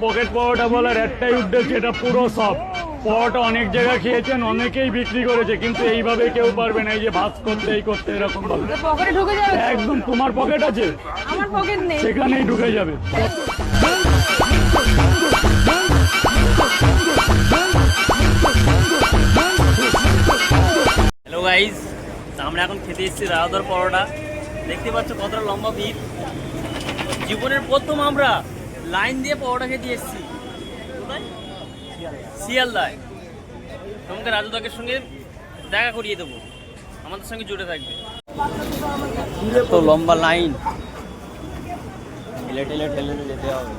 Pocket পরোটা বলার একটাই উদ্দেশ্য, এটা পুরো সব পরোটা অনেক জায়গায় খেয়েছেন, অনেকেই বিক্রি করেছে, কিন্তু এইভাবে কেউ পারবে না, এই যে ভাজ করতে এই করতে এরকম ভাবে। পকেটে ঢুকে যাবে? একদম। তোমার পকেট আছে? আমার পকেট নেই। সেখানেই ঢুকে যাবে। হ্যালো গাইজ, আমরা এখন খেতে এসেছি রায়দার পরোটা। দেখতে পাচ্ছ কতটা লম্বা ভিড়। জীবনের প্রথম আমরা লাইন দিয়ে পরোটা খেতে এসেছি শিয়ালদায়। তোমাকে রাজুদাকে সঙ্গে দেখা করিয়ে দেবো, আমাদের সঙ্গে জুড়ে থাকবে। তো লম্বা লাইন, ঠেলে ঠেলে ঠেলে যেতে হবে।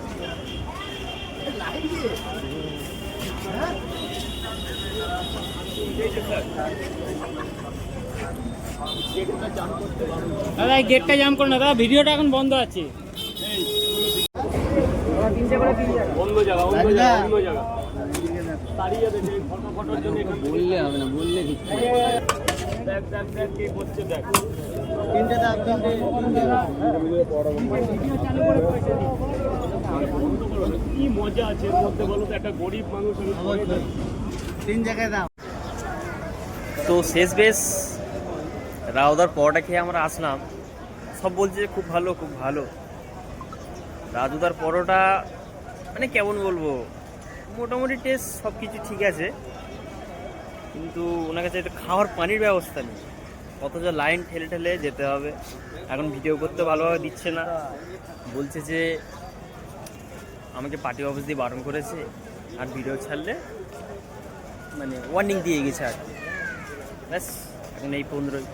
দাদা গেটটা জাম করো না দাদা, ভিডিওটা এখন বন্ধ আছে। অন্য জায়গা, অন্য জায়গা, অন্য জায়গা দাঁড়িয়ে দেখে ফটো ফটোর জন্য বললে হবে না, বললে দেখ দেখ দেখ কি করছে দেখ। তিনটে দাও, কি মজা আছে এর মধ্যে বলো তো, একটা গরিব মানুষ তিন জায়গায় দাও। তো শেষ বেশ রাউদার পরোটা খেয়ে আমরা আসলাম। সব বলছে যে খুব ভালো, খুব ভালো। রাজুদার পরোটা মানে কেমন বলবো, মোটামুটি টেস্ট সব কিছু ঠিক আছে, কিন্তু ওনার কাছে খাওয়ার পানির ব্যবস্থা নেই। অথচ লাইন ঠেলে ঠেলে যেতে হবে। এখন ভিডিও করতে ভালোভাবে দিচ্ছে না, বলছে যে আমাকে পার্টি অফিস দিয়ে বারণ করেছে, আর ভিডিও ছাড়লে মানে ওয়ার্নিং দিয়ে গেছে আর কি। ব্যাস এখন এই 15